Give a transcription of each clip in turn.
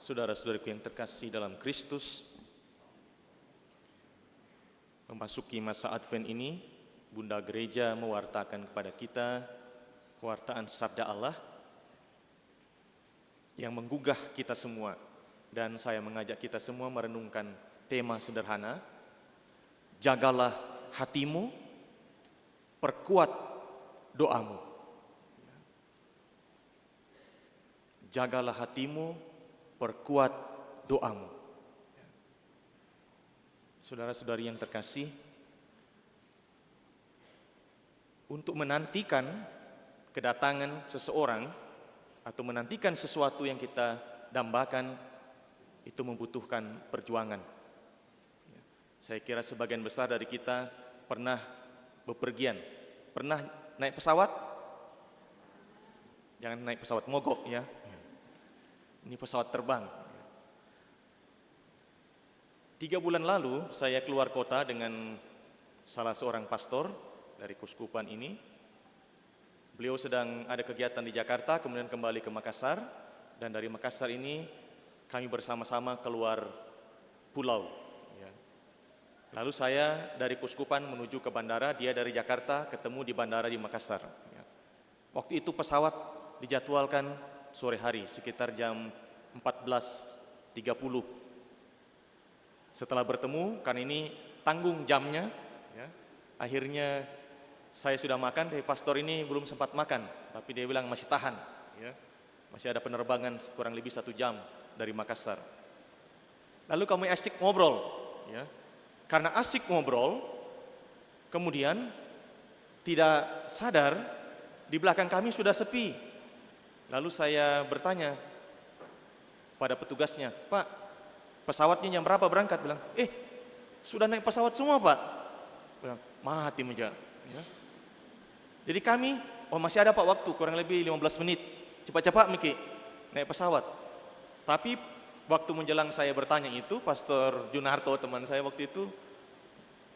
Saudara-saudariku yang terkasih dalam Kristus, memasuki masa Advent ini, Bunda Gereja mewartakan kepada kita pewartaan Sabda Allah yang menggugah kita semua. Dan saya mengajak kita semua merenungkan tema sederhana, jagalah hatimu, perkuat doamu. Jagalah hatimu, perkuat doamu. Saudara-saudari yang terkasih, untuk menantikan kedatangan seseorang atau menantikan sesuatu yang kita dambakan, itu membutuhkan perjuangan. Saya kira sebagian besar dari kita pernah bepergian, pernah naik pesawat. Jangan naik pesawat mogok ya. Ini pesawat terbang. 3 bulan lalu saya keluar kota dengan salah seorang pastor dari Kuskupan ini. Beliau sedang ada kegiatan di Jakarta, kemudian kembali ke Makassar, dan dari Makassar ini kami bersama-sama keluar pulau. Lalu saya dari Kuskupan menuju ke bandara, dia dari Jakarta ketemu di bandara di Makassar. Waktu itu pesawat dijadwalkan sore hari sekitar jam 14.30. Setelah bertemu, kan ini tanggung jamnya, akhirnya saya sudah makan, tapi pastor ini belum sempat makan, tapi dia bilang masih tahan, masih ada penerbangan kurang lebih 1 jam dari Makassar. Lalu kami asik ngobrol, karena asik ngobrol, kemudian tidak sadar di belakang kami sudah sepi. Lalu saya bertanya pada petugasnya, Pak, pesawatnya jam berapa berangkat? Bilang, sudah naik pesawat semua Pak. Bilang, mati meja. Jadi kami, masih ada Pak waktu, kurang lebih 15 menit. Cepat-cepat Miki, naik pesawat. Tapi waktu menjelang saya bertanya itu, Pastor Junarto teman saya waktu itu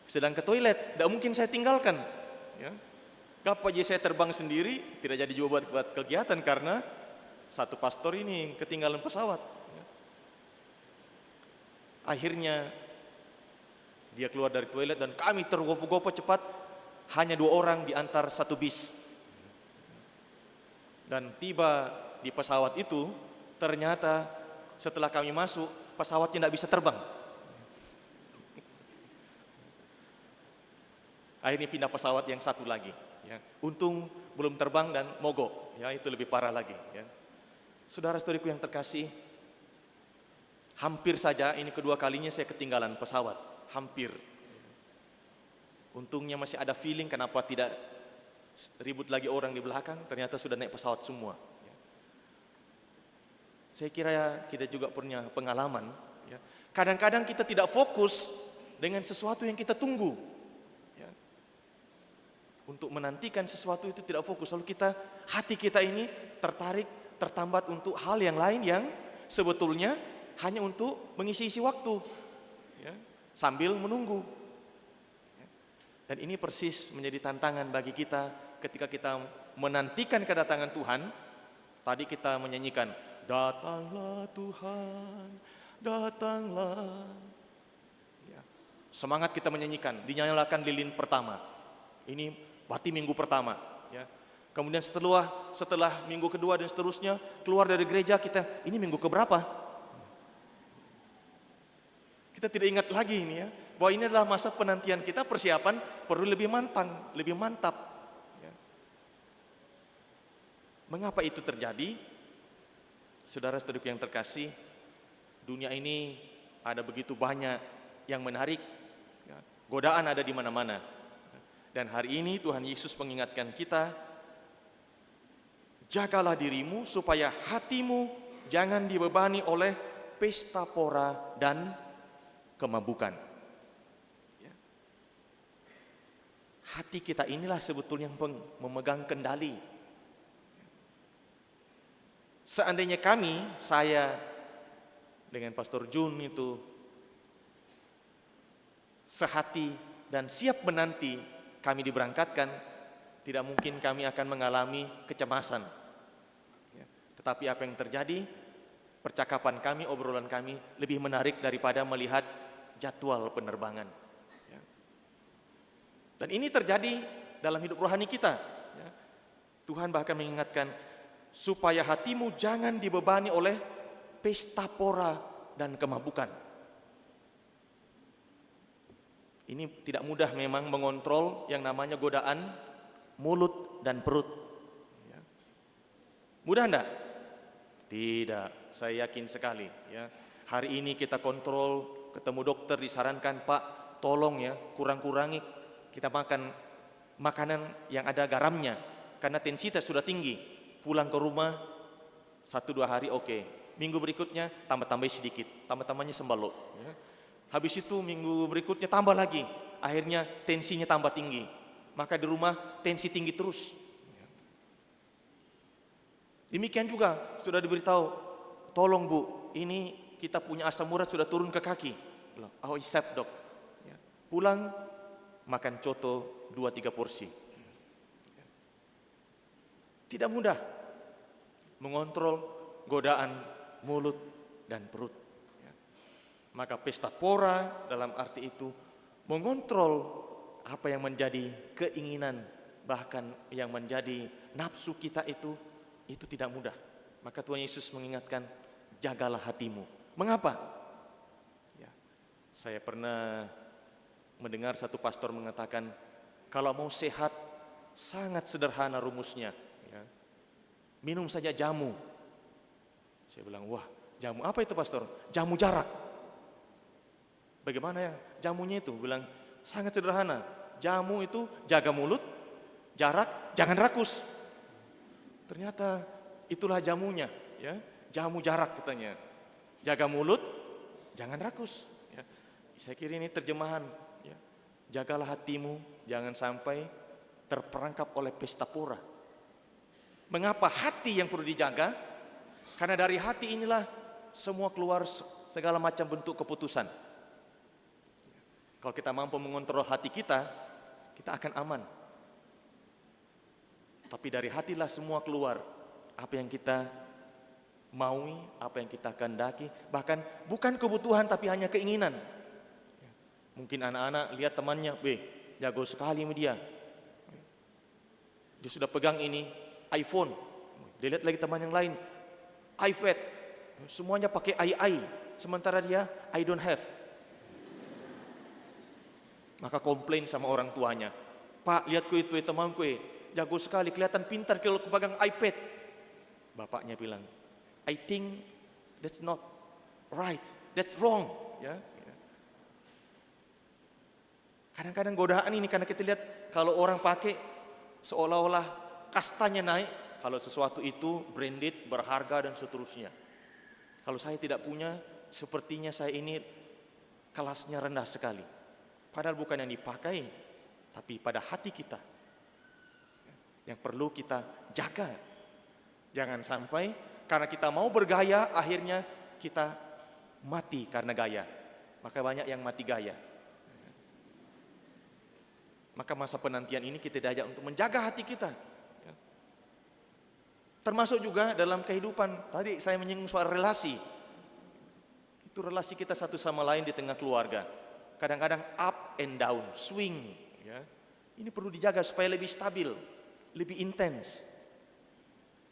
sedang ke toilet, tidak mungkin saya tinggalkan. Gak aja saya terbang sendiri, tidak jadi juga buat kegiatan karena satu pastor ini ketinggalan pesawat. Akhirnya dia keluar dari toilet dan kami tergopoh-gopoh cepat, hanya 2 orang diantar 1 bis. Dan tiba di pesawat itu, ternyata setelah kami masuk, pesawatnya tidak bisa terbang. Akhirnya pindah pesawat yang satu lagi. Untung belum terbang dan mogok, itu lebih parah lagi. Saudara-saudariku yang terkasih, hampir saja ini kedua kalinya saya ketinggalan pesawat, hampir. Untungnya masih ada feeling kenapa tidak ribut lagi orang di belakang, ternyata sudah naik pesawat semua. Saya kira kita juga punya pengalaman. Kadang-kadang kita tidak fokus dengan sesuatu yang kita tunggu. Untuk menantikan sesuatu itu tidak fokus, lalu hati kita ini tertambat untuk hal yang lain yang sebetulnya hanya untuk mengisi-isi waktu, sambil menunggu. Dan ini persis menjadi tantangan bagi kita ketika kita menantikan kedatangan Tuhan. Tadi kita menyanyikan, datanglah Tuhan, datanglah. Semangat kita menyanyikan, dinyalakan lilin pertama. Ini berarti minggu pertama. Kemudian setelah minggu kedua dan seterusnya, keluar dari gereja kita, ini minggu keberapa? Kita tidak ingat lagi ini bahwa ini adalah masa penantian kita, persiapan perlu lebih mantap. Mengapa itu terjadi? Saudara-saudariku yang terkasih, dunia ini ada begitu banyak yang menarik, godaan ada di mana-mana. Dan hari ini Tuhan Yesus mengingatkan kita, jagalah dirimu supaya hatimu jangan dibebani oleh pesta pora dan kemabukan. Hati kita inilah sebetulnya yang memegang kendali. Seandainya saya dengan Pastor Jun itu sehati dan siap menanti kami diberangkatkan, tidak mungkin kami akan mengalami kecemasan. Tetapi apa yang terjadi? percakapan kami, obrolan kami lebih menarik daripada melihat jadwal penerbangan. Ya. Dan ini terjadi dalam hidup rohani kita. Ya. Tuhan bahkan mengingatkan supaya hatimu jangan dibebani oleh pesta pora dan kemabukan. Ini tidak mudah memang mengontrol yang namanya godaan mulut dan perut. Ya. Mudah enggak? Tidak, saya yakin sekali. Ya. Hari ini kita kontrol, ketemu dokter disarankan, Pak, tolong ya kurang-kurangi kita makan makanan yang ada garamnya, karena tensi kita sudah tinggi. Pulang ke rumah 1-2 hari oke. Minggu berikutnya tambah-tambah sedikit, tambah-tambahnya sembalok. Ya. Habis itu minggu berikutnya tambah lagi, akhirnya tensinya tambah tinggi. Maka di rumah tensi tinggi terus. Demikian juga sudah diberitahu, tolong Bu, ini kita punya asam urat sudah turun ke kaki. Oh isep dok. Pulang makan coto 2-3 porsi. Tidak mudah mengontrol godaan mulut dan perut. Maka pesta pora dalam arti itu mengontrol apa yang menjadi keinginan, bahkan yang menjadi nafsu kita itu tidak mudah. Maka Tuhan Yesus mengingatkan, jagalah hatimu. Mengapa? Ya, saya pernah mendengar satu pastor mengatakan, kalau mau sehat sangat sederhana rumusnya. Ya. Minum saja jamu. Saya bilang, wah jamu apa itu pastor? Jamu jarak. Bagaimana ya jamunya itu? Bilang sangat sederhana. Jamu itu jaga mulut, jarak, jangan rakus. Ternyata itulah jamunya, ya. Jamu jarak katanya. Jaga mulut, jangan rakus. Ya. Saya kira ini terjemahan. Ya. Jagalah hatimu, jangan sampai terperangkap oleh pesta pora. Mengapa hati yang perlu dijaga? Karena dari hati inilah semua keluar segala macam bentuk keputusan. Kalau kita mampu mengontrol hati kita akan aman. Tapi dari hatilah semua keluar. Apa yang kita maui, apa yang kita kehendaki. Bahkan bukan kebutuhan tapi hanya keinginan. Mungkin anak-anak lihat temannya, jago sekali sama dia. Dia sudah pegang ini, iPhone. Dia lihat lagi teman yang lain, iPad. Semuanya pakai AI. Sementara dia, I don't have. Maka komplain sama orang tuanya. Pak, lihat itu temanku, jago sekali, kelihatan pintar kalau pegang iPad. Bapaknya bilang, I think that's not right, that's wrong. Ya. Kadang-kadang godaan ini karena kita lihat kalau orang pakai seolah-olah kastanya naik. Kalau sesuatu itu branded, berharga dan seterusnya. Kalau saya tidak punya, sepertinya saya ini kelasnya rendah sekali. Padahal bukan yang dipakai, tapi pada hati kita yang perlu kita jaga. Jangan sampai karena kita mau bergaya, akhirnya kita mati karena gaya. Maka banyak yang mati gaya. Maka masa penantian ini kita diajak untuk menjaga hati kita. Termasuk juga dalam kehidupan. Tadi saya menyinggung soal relasi. Itu relasi kita satu sama lain di tengah keluarga. Kadang-kadang up and down, swing. Ya. Ini perlu dijaga supaya lebih stabil, lebih intens.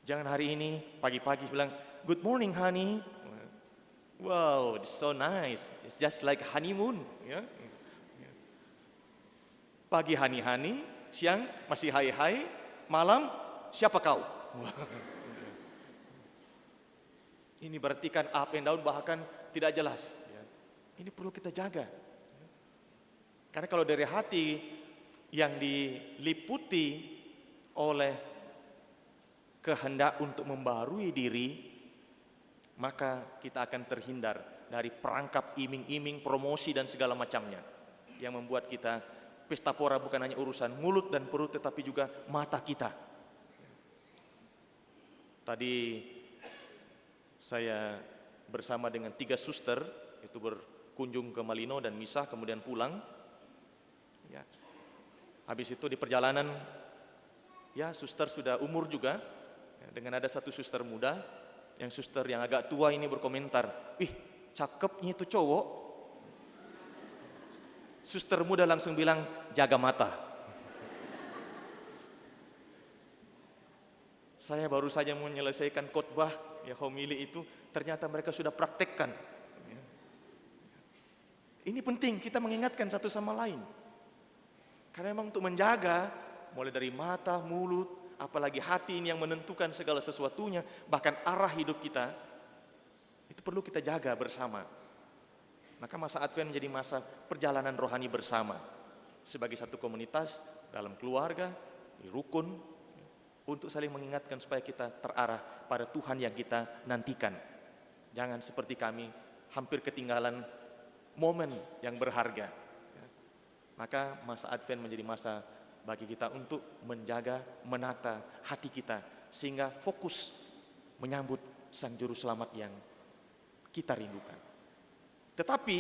Jangan hari ini pagi-pagi bilang, good morning honey. Wow, it's so nice. It's just like honeymoon. Ya. Pagi honey-honey, siang masih hai-hai, malam siapa kau? Ini berarti kan up and down bahkan tidak jelas. Ini perlu kita jaga. Karena kalau dari hati yang diliputi oleh kehendak untuk membarui diri, maka kita akan terhindar dari perangkap iming-iming, promosi dan segala macamnya. Yang membuat kita pesta pora bukan hanya urusan mulut dan perut tetapi juga mata kita. Tadi saya bersama dengan 3 suster itu berkunjung ke Malino dan Misa, kemudian pulang. Ya. Habis itu di perjalanan, ya suster sudah umur juga, ya, dengan ada satu suster muda, Yang suster yang agak tua ini berkomentar, "Ih, cakepnya itu cowok." Suster muda langsung bilang, "Jaga mata." Saya baru saja menyelesaikan khotbah, ya homili itu, ternyata mereka sudah praktekkan. Ini penting kita mengingatkan satu sama lain. Karena memang untuk menjaga, mulai dari mata, mulut, apalagi hati ini yang menentukan segala sesuatunya, bahkan arah hidup kita, itu perlu kita jaga bersama. Maka masa Advent menjadi masa perjalanan rohani bersama. Sebagai satu komunitas, dalam keluarga, di rukun, untuk saling mengingatkan supaya kita terarah pada Tuhan yang kita nantikan. Jangan seperti kami, hampir ketinggalan momen yang berharga. Maka masa Advent menjadi masa bagi kita untuk menjaga, menata hati kita, sehingga fokus menyambut Sang Juru Selamat yang kita rindukan. Tetapi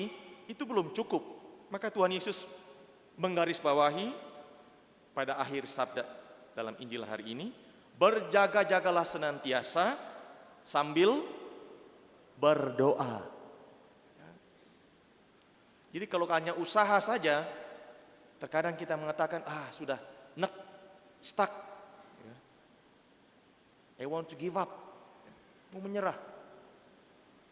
itu belum cukup. Maka Tuhan Yesus menggarisbawahi pada akhir sabda dalam Injil hari ini, berjaga-jagalah senantiasa sambil berdoa. Jadi kalau hanya usaha saja, terkadang kita mengatakan, sudah stuck. I want to give up. Mau menyerah.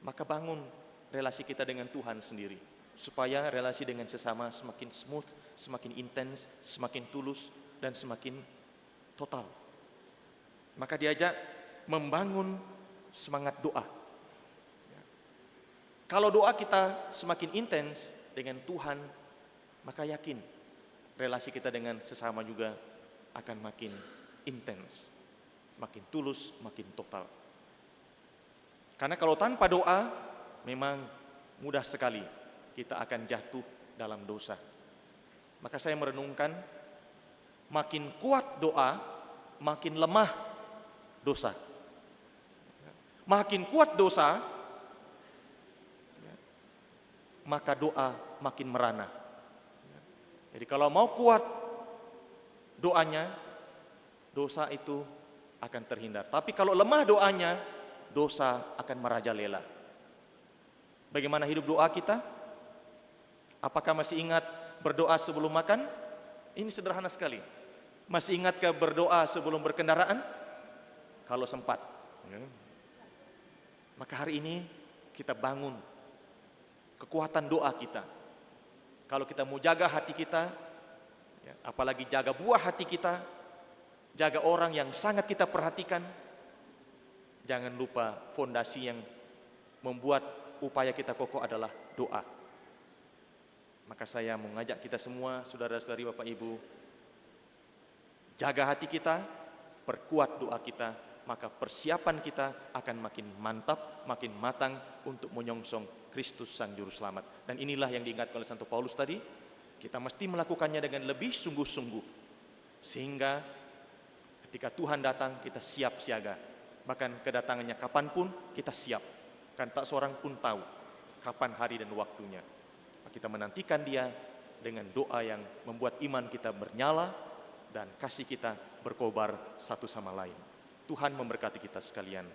Maka bangun relasi kita dengan Tuhan sendiri. Supaya relasi dengan sesama semakin smooth, semakin intens, semakin tulus, dan semakin total. Maka diajak membangun semangat doa. Kalau doa kita semakin intens dengan Tuhan, maka yakin relasi kita dengan sesama juga akan makin intens, makin tulus, makin total. Karena kalau tanpa doa, memang mudah sekali kita akan jatuh dalam dosa. Maka saya merenungkan, makin kuat doa, makin lemah dosa. Makin kuat dosa, maka doa makin merana. Jadi kalau mau kuat doanya, dosa itu akan terhindar. Tapi kalau lemah doanya, dosa akan merajalela. Bagaimana hidup doa kita? Apakah masih ingat berdoa sebelum makan? Ini sederhana sekali. Masih ingatkah berdoa sebelum berkendaraan? Kalau sempat. Maka hari ini kita bangun kekuatan doa kita. Kalau kita mau jaga hati kita, apalagi jaga buah hati kita, jaga orang yang sangat kita perhatikan, jangan lupa fondasi yang membuat upaya kita kokoh adalah doa. Maka saya mengajak kita semua, saudara-saudari, Bapak Ibu, jaga hati kita, perkuat doa kita, maka persiapan kita akan makin mantap, makin matang untuk menyongsong Kristus Sang Juru Selamat. Dan inilah yang diingatkan oleh Santo Paulus tadi, kita mesti melakukannya dengan lebih sungguh-sungguh. Sehingga ketika Tuhan datang, kita siap siaga. Bahkan kedatangannya kapanpun, kita siap. Kan tak seorang pun tahu kapan hari dan waktunya. Kita menantikan dia dengan doa yang membuat iman kita bernyala dan kasih kita berkobar satu sama lain. Tuhan memberkati kita sekalian.